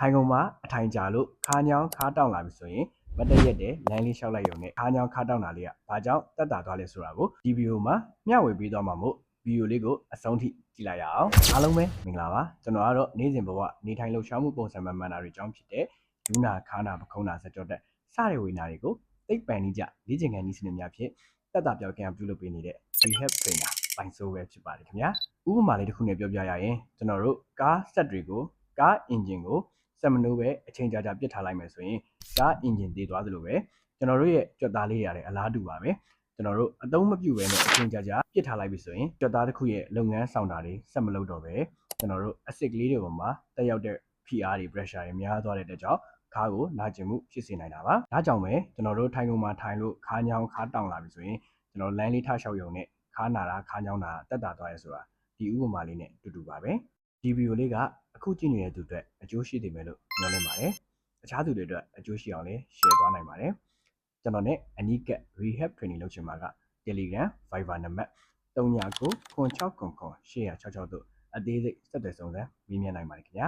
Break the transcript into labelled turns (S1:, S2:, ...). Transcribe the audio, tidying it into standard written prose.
S1: ထိုင်ကုန်မှာအထိုင်ကြလို့ခါးညောင်းခါးတောင်းလာပြီဆိုရင်မတည့်ရက်တဲ့လမ်းလေးလျှောက်လိုက်ရုံနဲ့ခါးညောင်းခါးတောင်းတာလေးကဘာကြောင့်တက်တာသွားလဲဆိုတာကိုဒီဗီဒီယိုမှာမျှဝေပေးသွားမှာမို့ဗီဒီယိုလေးကိုအဆုံးထိကြည့်လိုက်ရအောင်အားလုံးပဲမင်္ဂလာပါကျွန်တော်ကတော့နေ့စဉ်ဘဝနေထိုင်လှုပ်ရှားမှုပုံစံမှန်မှန်တာတွေအကြောင်းဖြစ်တဲ့ဒူးနာခါးနာပခုံးနာစကြောတက်စတဲ့ဝေနာတွေကိုသိပ္ပံနည်းကြလေ့ကျင့်ခန်းနည်းစနစ်များဖြင့်တက်တာပြောက်ကံပြုလုပ်ပေးနေတဲ့ Rehab Trainer ပိုင်ဆိုးပဲဖြစ်ပါတယ်ခင်ဗျာဥပမာလေးတစ်ခုနဲ့ပြောပြရရင်ကျွန်တော်တို့ကားစက်တွေကိုကားအင်ဂျင်ကိုစက်မနိုးပဲအချိန်ကြာကြာပြစ်ထားလိုက်မယ်ဆိုရင်ကားအင်ဂျင်တည်သွားသလိုပဲကျွန်တော်တို့ရဲ့ကြွက်သားလေးရတယ်အလားတူပါပဲကျွန်တော်တို့အသုံးမပြုဘဲနဲ့အချိန်ကြာကြာပြစ်ထားလိုက်ပြီဆိုရင်ကြွက်သားတစ်ခုရဲ့လုပ်ငန်းဆောင်တာတွေဆက်မလုပ်တော့ပဲကျွန်တော်တို့အစ်စ်ကလေးတွေပေါ်မှာတက်ရောက်တဲ့ဖိအားတွေ pressure တွေများသွားတဲ့အတွက်ကြောင့်ခါးကိုနာကျင်မှုဖြစ်စေနိုင်တာပါဒါကြောင့်ပဲကျွန်တော်တို့ထိုင်ကုန်မှာထိုင်လို့ခါးညောင်းခါးတောင်းလာပြီဆိုရင်ကျွန်တော်လမ်းလေးထားလျှောက်ရုံနဲ့ခါးနာတာခါးညောင်းတာတက်တာသွားရဲဆိုတာဒီဥပမာလေးနဲ့တူတူပါပဲဒီဗီဒီယိုလေးကအခုကြည့်နေတဲ့သူတွေအကျိုးရှိတယ်မယ်လို့မျှော်လင့်ပါတယ်အခြားသူတွေအတွက်အကျိုးရှိအောင်လည်း share သွားနိုင်ပါတယ်ကျွန်တော်နဲ့အနီးကပ် rehab training လုပ်ချင်မှာက Telegram Viber နံပါတ်3996998666တို့အသေးစိတ်ဆက်သွယ်စုံစမ်းမေးမြန်းနိုင်ပါတယ်ခင်ဗျာ